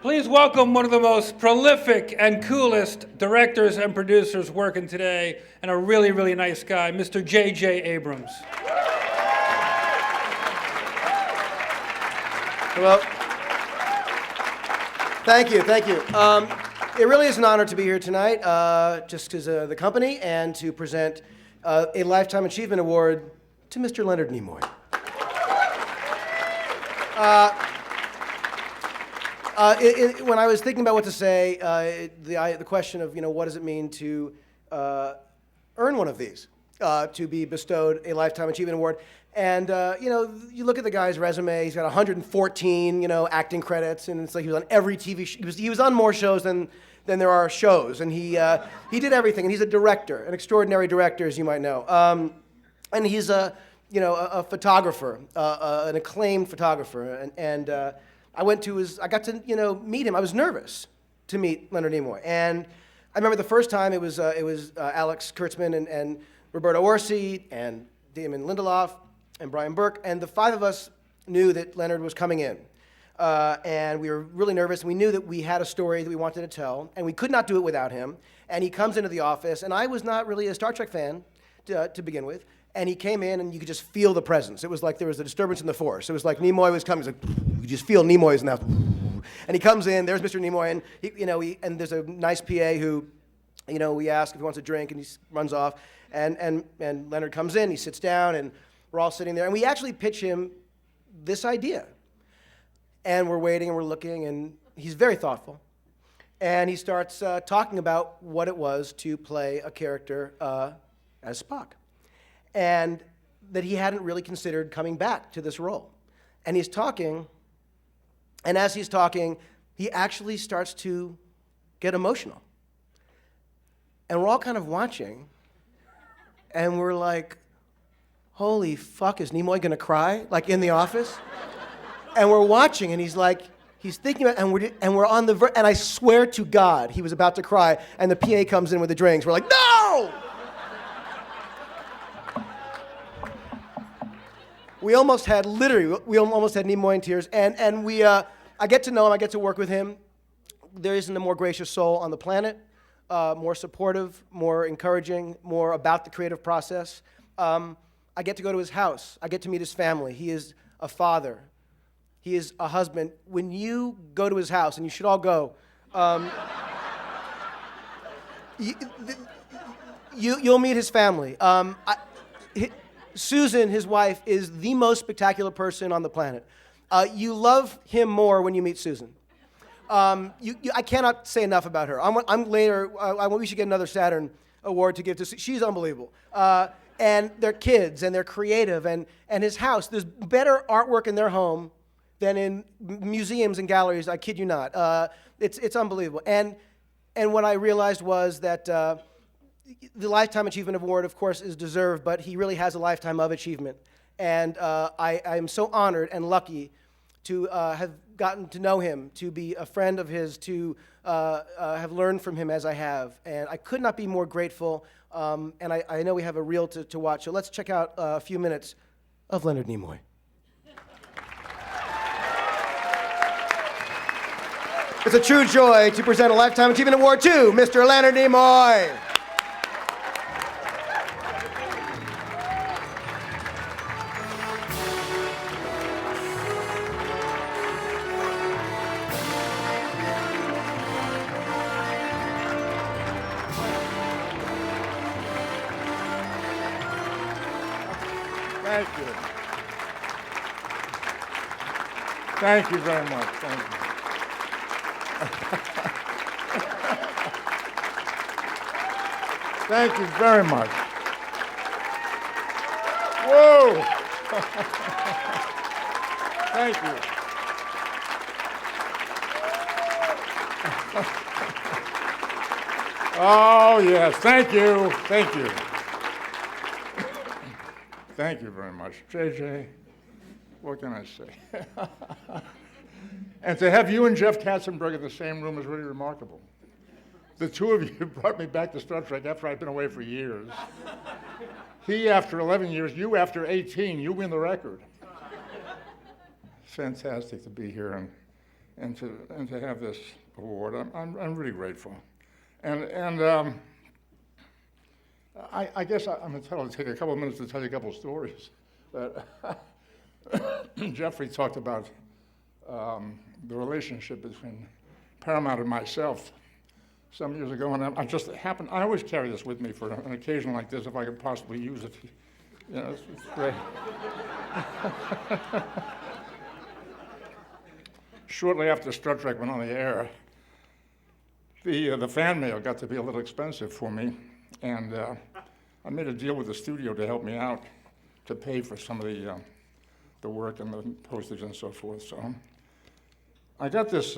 Please welcome one of the most prolific and coolest directors and producers working today, and a really, really nice guy, Mr. J.J. Abrams. Well, thank you. It really is an honor to be here tonight, just because of the company, and to present a Lifetime Achievement Award to Mr. Leonard Nimoy. When I was thinking about what to say, the question of, what does it mean to earn one of these, to be bestowed a Lifetime Achievement Award, and you look at the guy's resume. He's got 114, acting credits, and it's like he was on every TV show. He was on more shows than there are shows, and he did everything. And he's a director, an extraordinary director, as you might know, and he's a photographer, an acclaimed photographer, and I got to meet him. I was nervous to meet Leonard Nimoy, and I remember the first time it was Alex Kurtzman and Roberta Orsi and Damon Lindelof and Brian Burke, and the five of us knew that Leonard was coming in, and we were really nervous. And we knew that we had a story that we wanted to tell, and we could not do it without him. And he comes into the office, and I was not really a Star Trek fan to begin with. And he came in, and you could just feel the presence. It was like there was a disturbance in the force. It was like Nimoy was coming. It was like, you just feel Nimoy's in the house. And he comes in. There's Mr. Nimoy, and and there's a nice PA who, we ask if he wants a drink, and he runs off. And Leonard comes in. He sits down, and we're all sitting there. And we actually pitch him this idea. And we're waiting, and we're looking, and he's very thoughtful. And he starts talking about what it was to play a character as Spock, and that he hadn't really considered coming back to this role. And he's talking, and as he's talking, he actually starts to get emotional. And we're all kind of watching, and we're like, holy fuck, is Nimoy gonna cry, like in the office? And we're watching, and he's thinking about, and we're on the and I swear to God, he was about to cry, and the PA comes in with the drinks. We're like, no! We almost had Nimoy in tears, and I get to know him, I get to work with him. There isn't a more gracious soul on the planet, more supportive, more encouraging, more about the creative process. I get to go to his house. I get to meet his family. He is a father. He is a husband. When you go to his house, and you should all go, you'll meet his family. Susan, his wife, is the most spectacular person on the planet. You love him more when you meet Susan. I cannot say enough about her. We should get another Saturn award to give to. She's unbelievable. And their kids, and they're creative, and his house. There's better artwork in their home than in museums and galleries. I kid you not. It's unbelievable. And what I realized was that the Lifetime Achievement Award, of course, is deserved, but he really has a lifetime of achievement. And I am so honored and lucky to have gotten to know him, to be a friend of his, to have learned from him as I have. And I could not be more grateful. And I know we have a reel to watch, so let's check out a few minutes of Leonard Nimoy. It's a true joy to present a Lifetime Achievement Award to Mr. Leonard Nimoy. Thank you. Thank you very much. Thank you. Thank you very much. Whoa! Thank you. Oh, yes. Thank you. Thank you. Thank you very much. JJ, what can I say? And to have you and Jeff Katzenberg in the same room is really remarkable. The two of you brought me back to Star Trek after I'd been away for years. He after 11 years, you after 18, you win the record. Fantastic to be here and to have this award. I'm really grateful. And I guess I'm entitled to take a couple of minutes to tell you a couple of stories. But Jeffrey talked about the relationship between Paramount and myself some years ago, and I always carry this with me for an occasion like this if I could possibly use it. You know, it's great. Shortly after Star Trek went on the air, the fan mail got to be a little expensive for me, and I made a deal with the studio to help me out to pay for some of the work and the postage and so forth. So I got this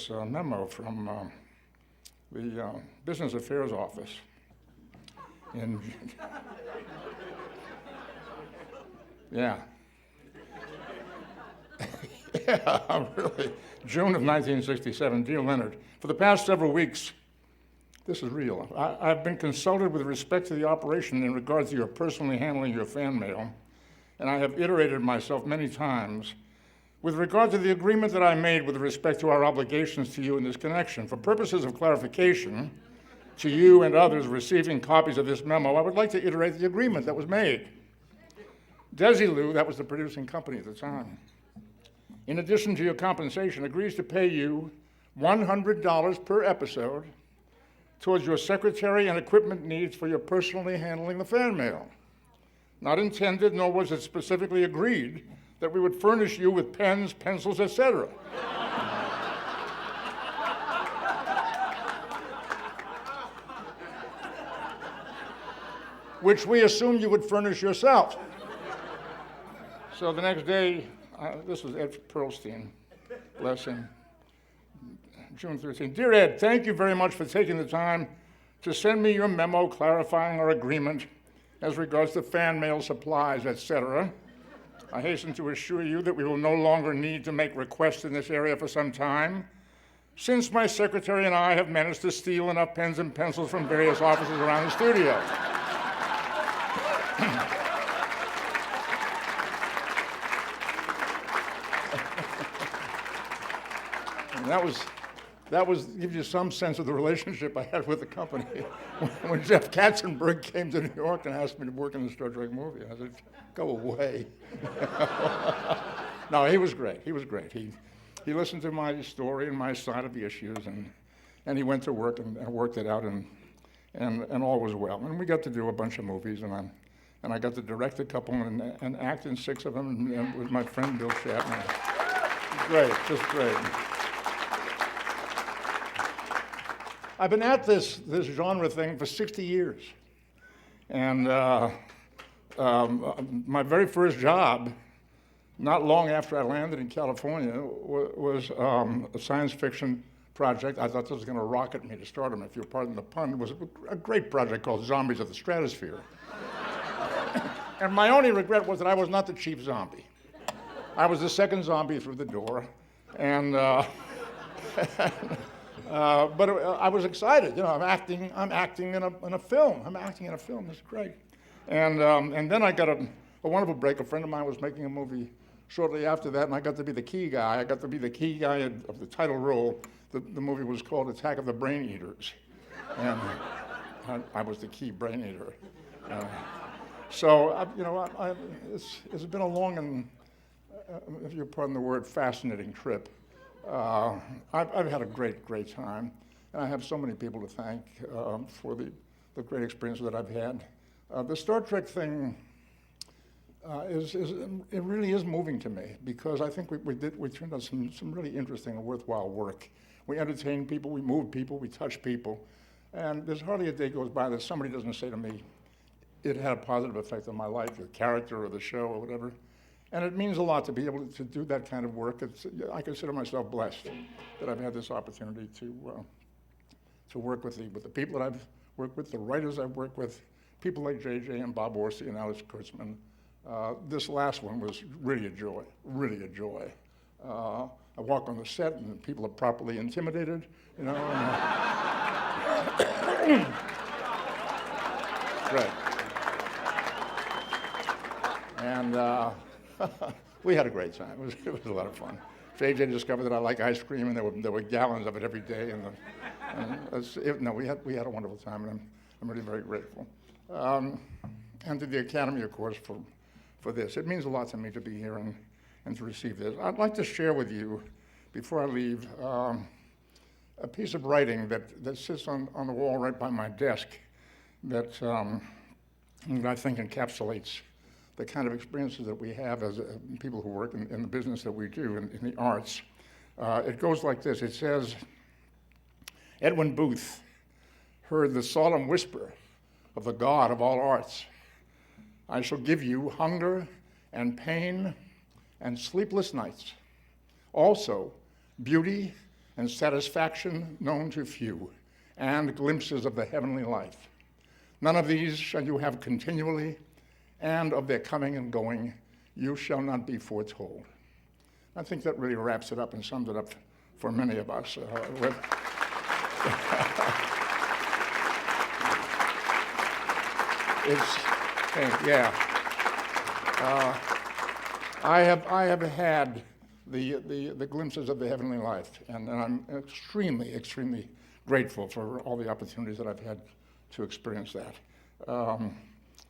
memo from the Business Affairs office in yeah. Yeah, really. June of 1967. Dear Leonard, for the past several weeks, this is real, I've been consulted with respect to the operation in regards to your personally handling your fan mail, and I have iterated myself many times with regard to the agreement that I made with respect to our obligations to you in this connection. For purposes of clarification, to you and others receiving copies of this memo, I would like to iterate the agreement that was made. Desilu, that was the producing company at the time, in addition to your compensation, agrees to pay you $100 per episode towards your secretary and equipment needs for your personally handling the fan mail. Not intended, nor was it specifically agreed, that we would furnish you with pens, pencils, etc. Which we assumed you would furnish yourself. So the next day, this was Ed Pearlstein, bless him, June 13th. Dear Ed, thank you very much for taking the time to send me your memo clarifying our agreement as regards to fan mail supplies, etc. I hasten to assure you that we will no longer need to make requests in this area for some time, since my secretary and I have managed to steal enough pens and pencils from various offices around the studio. And that was gives you some sense of the relationship I had with the company. When Jeff Katzenberg came to New York and asked me to work in the Star Trek movie, I said, go away. No, he was great. He was great. He listened to my story and my side of the issues, and he went to work and worked it out, and all was well. And we got to do a bunch of movies, and I got to direct a couple and act in 6 of them, and with my friend Bill Shatner. Great, just great. I've been at this genre thing for 60 years. And my very first job, not long after I landed in California, was a science fiction project. I thought this was going to rocket me to stardom, if you'll pardon the pun. It was a great project called Zombies of the Stratosphere. And my only regret was that I was not the chief zombie. I was the second zombie through the door. And but I was excited. You know, I'm acting in a film. I'm acting in a film. It's great. And then I got a wonderful break. A friend of mine was making a movie shortly after that, and I got to be the key guy. I got to be the key guy of the title role. The movie was called Attack of the Brain Eaters, and I was the key brain eater. So it's been a long and, if you'll pardon the word, fascinating trip. I've had a great time, and I have so many people to thank for the great experience that I've had. The Star Trek thing it really is moving to me, because I think we turned out some really interesting and worthwhile work. We entertain people, we move people, we touch people, and there's hardly a day goes by that somebody doesn't say to me, it had a positive effect on my life, the character or the show or whatever. And it means a lot to be able to do that kind of work. I consider myself blessed that I've had this opportunity to work with the people that I've worked with, the writers I've worked with, people like J.J. and Bob Orsi and Alex Kurtzman. This last one was really a joy, really a joy. I walk on the set and people are properly intimidated, you know. Right. And we had a great time. It was a lot of fun. JJ discovered that I like ice cream, and there were gallons of it every day. We had a wonderful time, and I'm really very grateful. And to the Academy, of course, for this. It means a lot to me to be here and to receive this. I'd like to share with you, before I leave, a piece of writing that sits on the wall right by my desk that I think encapsulates the kind of experiences that we have as people who work in the business that we do in the arts. It goes like this. It says, Edwin Booth heard the solemn whisper of the God of all arts. I shall give you hunger and pain and sleepless nights, also beauty and satisfaction known to few, and glimpses of the heavenly life. None of these shall you have continually, and of their coming and going you shall not be foretold. I think that really wraps it up and sums it up for many of us. I have had the glimpses of the heavenly life, and I'm extremely, extremely grateful for all the opportunities that I've had to experience that.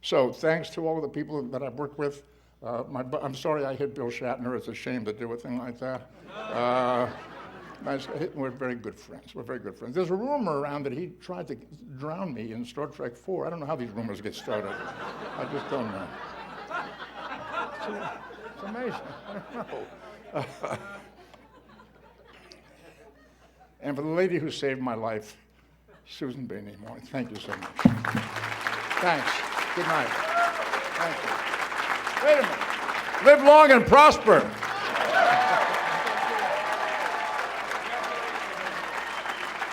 So thanks to all of the people that I've worked with. I'm sorry I hit Bill Shatner. It's a shame to do a thing like that. We're very good friends. We're very good friends. There's a rumor around that he tried to drown me in Star Trek IV. I don't know how these rumors get started. I just don't know. It's amazing. I don't know. And for the lady who saved my life, Susan B. Nimoy, thank you so much. Thanks. Good night. Thank you. Wait a minute. Live long and prosper.